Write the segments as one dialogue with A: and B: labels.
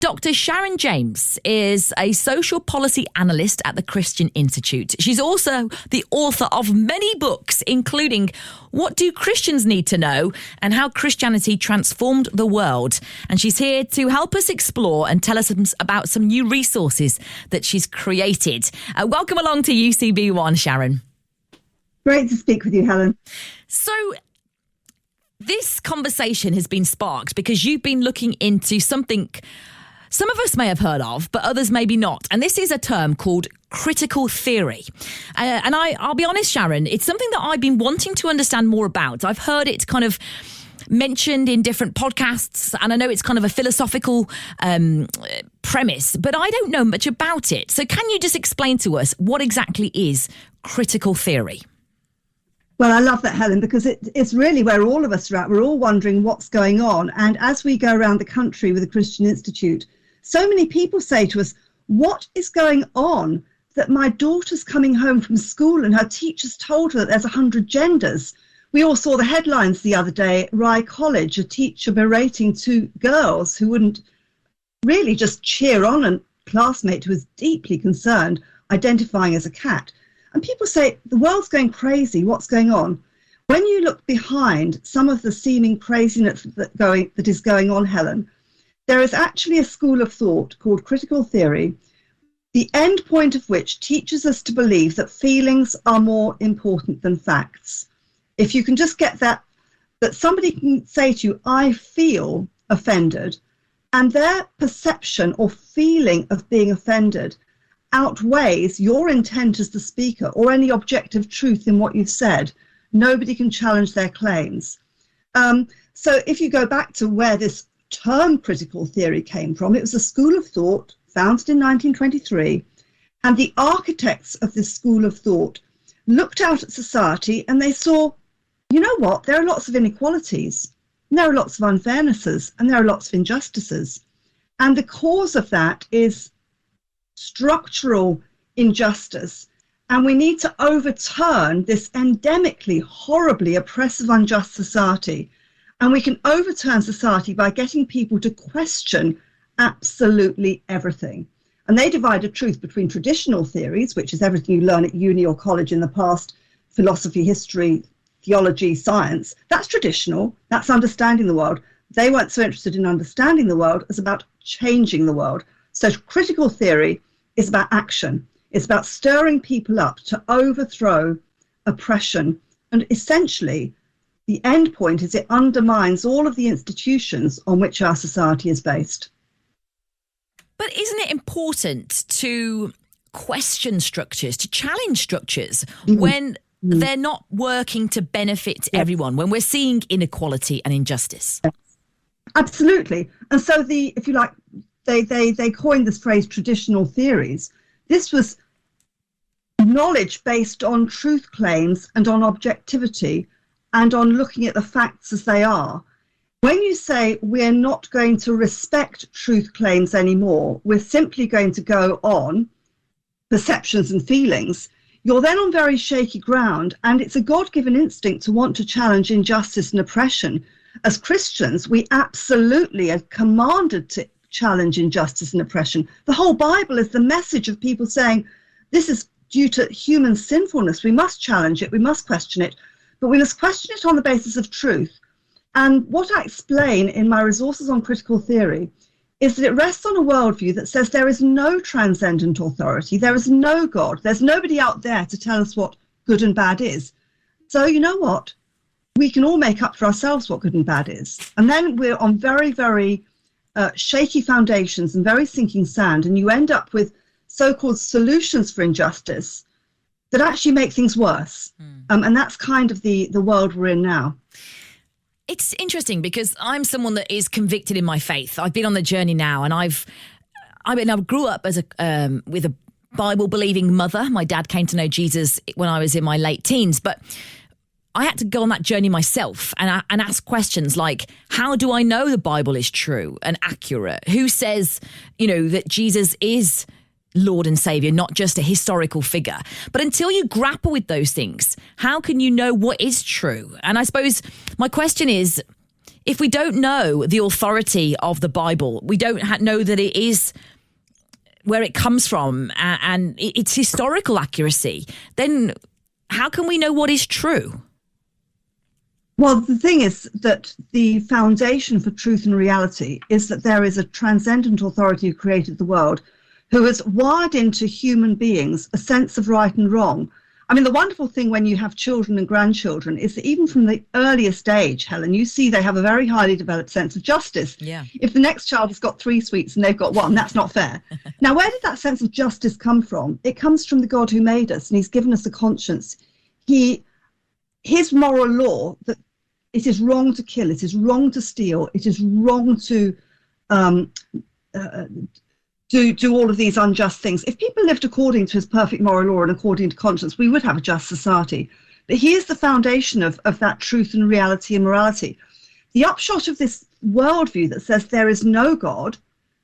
A: Dr. Sharon James is a social policy analyst at the Christian Institute. She's also the author of many books, including What Do Christians Need to Know and How Christianity Transformed the World. And she's here to help us explore and tell us about some new resources that she's created. Welcome along to UCB1, Sharon.
B: Great to speak with you, Helen.
A: So this conversation has been sparked because you've been looking into something some of us may have heard of, but others maybe not. And this is a term called critical theory. And I'll be honest, Sharon, it's something that I've been wanting to understand more about. I've heard it kind of mentioned in different podcasts, and I know it's kind of a philosophical premise, but I don't know much about it. So can you just explain to us what exactly is critical theory?
B: Well, I love that, Helen, because it's really where all of us are at. We're all wondering what's going on. And as we go around the country with the Christian Institute, so many people say to us, what is going on that my daughter's coming home from school and her teacher's told her that there's 100 genders? We all saw the headlines the other day at Rye College, a teacher berating two girls who wouldn't really just cheer on a classmate who was deeply concerned, identifying as a cat. And people say, the world's going crazy, what's going on? When you look behind some of the seeming craziness that is going on, Helen, there is actually a school of thought called critical theory, the end point of which teaches us to believe that feelings are more important than facts. If you can just get that somebody can say to you, I feel offended, and their perception or feeling of being offended outweighs your intent as the speaker or any objective truth in what you've said, nobody can challenge their claims. So if you go back to where this term critical theory came from, it was a school of thought founded in 1923, and the architects of this school of thought looked out at society and they saw, you know what, there are lots of inequalities, and there are lots of unfairnesses, and there are lots of injustices. And the cause of that is structural injustice, and we need to overturn this endemically, horribly oppressive, unjust society. And we can overturn society by getting people to question absolutely everything. And they divide a truth between traditional theories, which is everything you learn at uni or college in the past, philosophy, history, theology, science. That's traditional, that's understanding the world. They weren't so interested in understanding the world as about changing the world. So critical theory is about action. It's about stirring people up to overthrow oppression. And essentially, the end point is it undermines all of the institutions on which our society is based.
A: But isn't it important to question structures, to challenge structures when they're not working to benefit everyone, when we're seeing inequality and injustice?
B: Absolutely. And so if you like, they coined this phrase traditional theories. This was knowledge based on truth claims and on objectivity and on looking at the facts as they are. When you say we're not going to respect truth claims anymore, we're simply going to go on perceptions and feelings, you're then on very shaky ground, and it's a God-given instinct to want to challenge injustice and oppression. As Christians, we absolutely are commanded to challenge injustice and oppression. The whole Bible is the message of people saying this is due to human sinfulness. We must challenge it, we must question it, but we must question it on the basis of truth. And what I explain in my resources on critical theory is that it rests on a worldview that says there is no transcendent authority, there is no God, there's nobody out there to tell us what good and bad is. So you know what? We can all make up for ourselves what good and bad is. And then we're on very, very shaky foundations and very sinking sand, and you end up with so-called solutions for injustice that actually make things worse. And that's kind of the world we're in now.
A: It's interesting because I'm someone that is convicted in my faith. I've been on the journey now, and I grew up as with a Bible-believing mother. My dad came to know Jesus when I was in my late teens, but I had to go on that journey myself and ask questions like, how do I know the Bible is true and accurate? Who says, that Jesus is Lord and Saviour, not just a historical figure? But until you grapple with those things, how can you know what is true? And I suppose my question is, if we don't know the authority of the Bible, we don't know that it is where it comes from and its historical accuracy, then how can we know what is true?
B: Well, the thing is that the foundation for truth and reality is that there is a transcendent authority who created the world, who has wired into human beings a sense of right and wrong. I mean, the wonderful thing when you have children and grandchildren is that even from the earliest age, Helen, you see they have a very highly developed sense of justice.
A: Yeah.
B: If the next child has got 3 sweets and they've got 1, that's not fair. Now, where did that sense of justice come from? It comes from the God who made us, and he's given us a conscience. His moral law that it is wrong to kill, it is wrong to steal, it is wrong to do all of these unjust things. If people lived according to his perfect moral law and according to conscience, we would have a just society. But he is the foundation of that truth and reality and morality. The upshot of this worldview that says there is no God,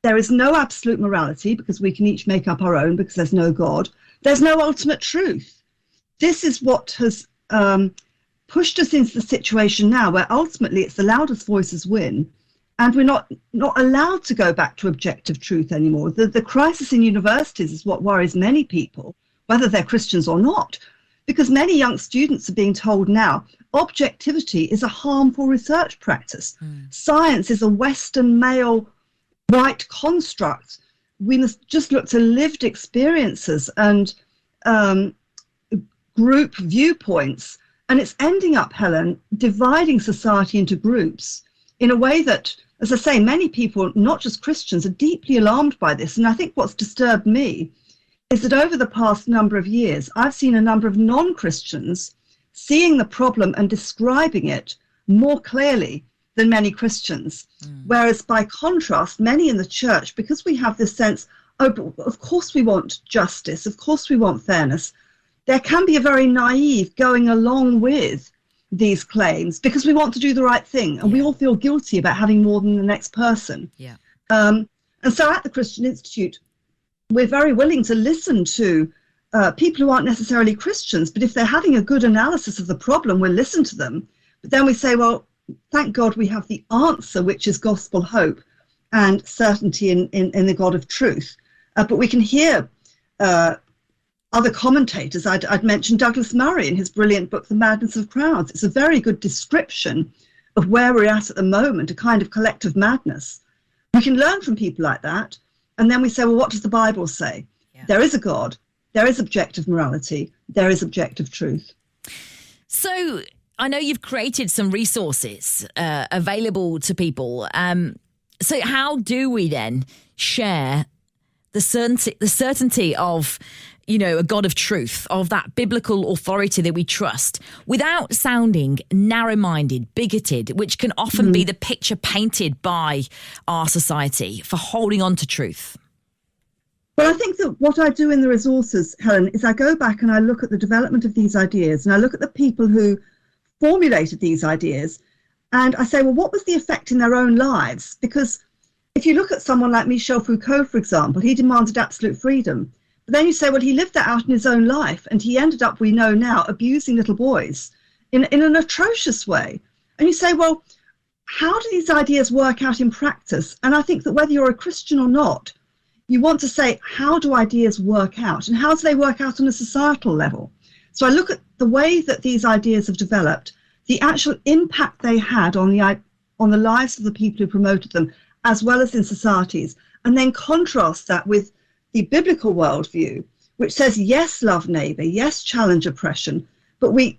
B: there is no absolute morality because we can each make up our own because there's no God, there's no ultimate truth. This is what has pushed us into the situation now where ultimately it's the loudest voices win, and we're not allowed to go back to objective truth anymore. The crisis in universities is what worries many people, whether they're Christians or not, because many young students are being told now objectivity is a harmful research practice. Science is a Western male right construct. We must just look to lived experiences and group viewpoints. And it's ending up, Helen, dividing society into groups in a way that, as I say, many people, not just Christians, are deeply alarmed by this. And I think what's disturbed me is that over the past number of years, I've seen a number of non-Christians seeing the problem and describing it more clearly than many Christians. Whereas by contrast, many in the church, because we have this sense, oh, but of course we want justice, of course we want fairness, there can be a very naive going along with these claims because we want to do the right thing, and we all feel guilty about having more than the next person. And so at the Christian Institute, we're very willing to listen to people who aren't necessarily Christians, but if they're having a good analysis of the problem, we'll listen to them. But then we say, well, thank God we have the answer, which is gospel hope and certainty in the God of truth. But we can hear other commentators. I'd mentioned Douglas Murray in his brilliant book, The Madness of Crowds. It's a very good description of where we're at the moment, a kind of collective madness. We can learn from people like that. And then we say, well, what does the Bible say? There is a God. There is objective morality. There is objective truth.
A: So I know you've created some resources available to people. So how do we then share the certainty of, a God of truth, of that biblical authority that we trust, without sounding narrow-minded, bigoted, which can often be the picture painted by our society for holding on to truth?
B: Well, I think that what I do in the resources, Helen, is I go back and I look at the development of these ideas, and I look at the people who formulated these ideas, and I say, well, what was the effect in their own lives? Because if you look at someone like Michel Foucault, for example, he demanded absolute freedom. But then you say, well, he lived that out in his own life, and he ended up, we know now, abusing little boys in an atrocious way. And you say, well, how do these ideas work out in practice? And I think that whether you're a Christian or not, you want to say, how do ideas work out? And how do they work out on a societal level? So I look at the way that these ideas have developed, the actual impact they had on the lives of the people who promoted them, as well as in societies, and then contrast that with the biblical worldview, which says, yes, love neighbor, yes, challenge oppression, but we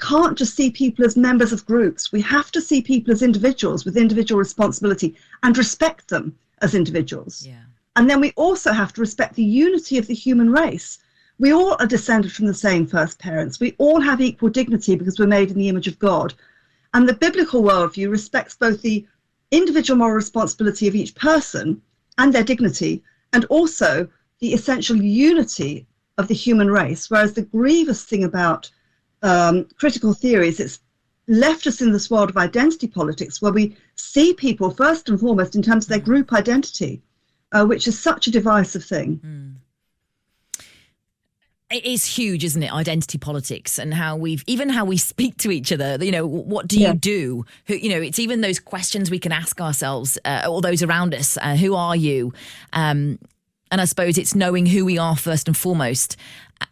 B: can't just see people as members of groups. We have to see people as individuals with individual responsibility and respect them as individuals. And then we also have to respect the unity of the human race. We all are descended from the same first parents. We all have equal dignity because we're made in the image of God. And the biblical worldview respects both the individual moral responsibility of each person and their dignity, and also the essential unity of the human race. Whereas the grievous thing about critical theory is it's left us in this world of identity politics where we see people first and foremost in terms of their group identity, which is such a divisive thing.
A: It is huge, isn't it? Identity politics and how we speak to each other. You know, what do you do? Who, you know, it's even those questions we can ask ourselves or those around us. Who are you? And I suppose it's knowing who we are first and foremost.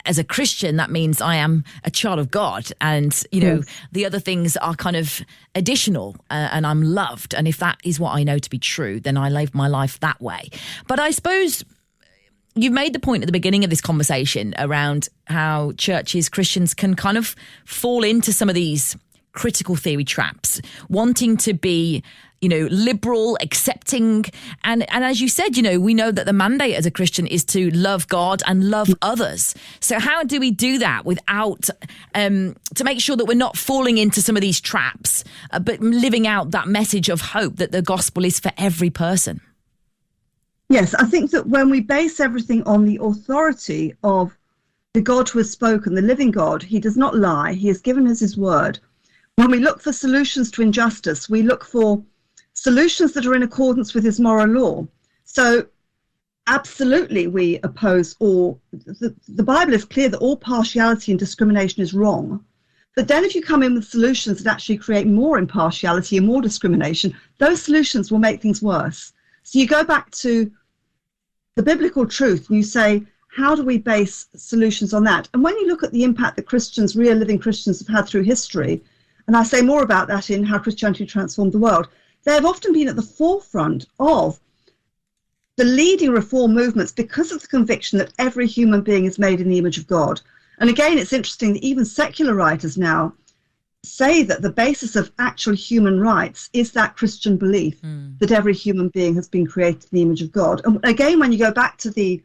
A: As a Christian, that means I am a child of God, and you know the other things are kind of additional, and I'm loved. And if that is what I know to be true, then I live my life that way. But I suppose you've made the point at the beginning of this conversation around how churches, Christians can kind of fall into some of these critical theory traps, wanting to be, you know, liberal, accepting. And as you said, you know, we know that the mandate as a Christian is to love God and love others. So how do we do that without, to make sure that we're not falling into some of these traps, but living out that message of hope that the gospel is for every person?
B: Yes, I think that when we base everything on the authority of the God who has spoken, the living God, he does not lie. He has given us his word. When we look for solutions to injustice, we look for solutions that are in accordance with his moral law. So absolutely we oppose all. The Bible is clear that all partiality and discrimination is wrong. But then if you come in with solutions that actually create more impartiality and more discrimination, those solutions will make things worse. So you go back to the biblical truth and you say, how do we base solutions on that? And when you look at the impact that Christians, real living Christians, have had through history, and I say more about that in How Christianity Transformed the World, they have often been at the forefront of the leading reform movements because of the conviction that every human being is made in the image of God. And again, it's interesting that even secular writers now say that the basis of actual human rights is that Christian belief that every human being has been created in the image of God. And again, when you go back to the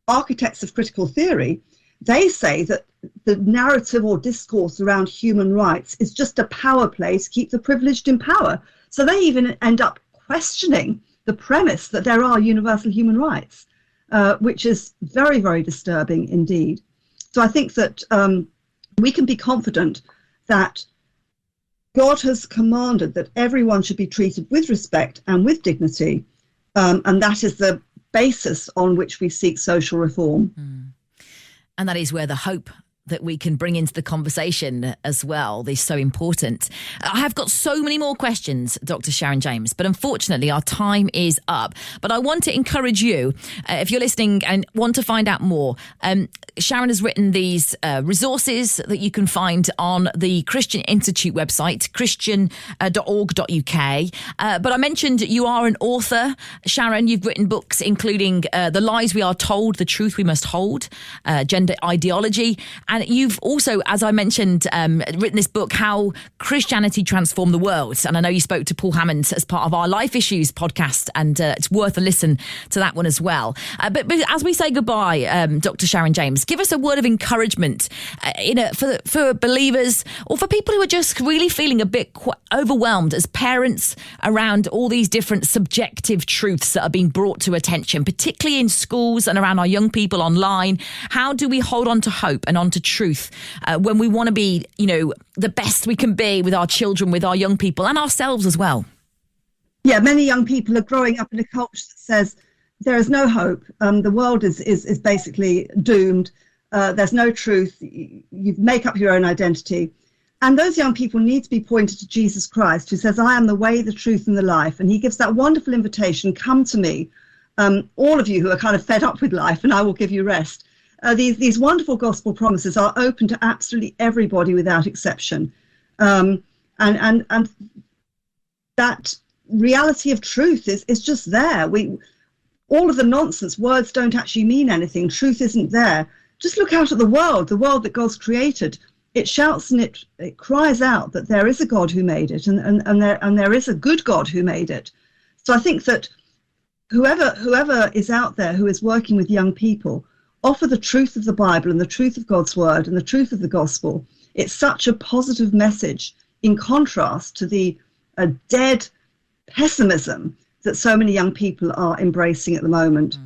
B: architects of critical theory, they say that the narrative or discourse around human rights is just a power play to keep the privileged in power. So they even end up questioning the premise that there are universal human rights, which is very, very disturbing indeed. So I think that we can be confident that God has commanded that everyone should be treated with respect and with dignity, and that is the basis on which we seek social reform.
A: And that is where the hope that we can bring into the conversation as well is so important. I have got so many more questions, Dr. Sharon James, but unfortunately our time is up. But I want to encourage you, if you're listening and want to find out more, Sharon has written these resources that you can find on the Christian Institute website, christian.org.uk. But I mentioned you are an author. Sharon, you've written books including The Lies We Are Told, The Truth We Must Hold, Gender Ideology. And you've also, as I mentioned, written this book, How Christianity Transformed the World. And I know you spoke to Paul Hammond as part of our Life Issues podcast, and it's worth a listen to that one as well. But as we say goodbye, Dr. Sharon James, give us a word of encouragement for believers or for people who are just really feeling a bit overwhelmed as parents around all these different subjective truths that are being brought to attention, particularly in schools and around our young people online. How do we hold on to hope and on to truth when we want to be, you know, the best we can be with our children, with our young people and ourselves as well?
B: Yeah, many young people are growing up in a culture that says there is no hope. The world is basically doomed. There's no truth. You make up your own identity. And those young people need to be pointed to Jesus Christ, who says, I am the way, the truth, and the life. And he gives that wonderful invitation, come to me, all of you who are kind of fed up with life, and I will give you rest. These wonderful gospel promises are open to absolutely everybody without exception. And that reality of truth is just there. All of the nonsense, words don't actually mean anything. Truth isn't there. Just look out at the world that God's created. It shouts and it cries out that there is a God who made it, and there is a good God who made it. So I think that whoever is out there who is working with young people, offer the truth of the Bible and the truth of God's word and the truth of the gospel. It's such a positive message in contrast to the dead pessimism that so many young people are embracing at the moment.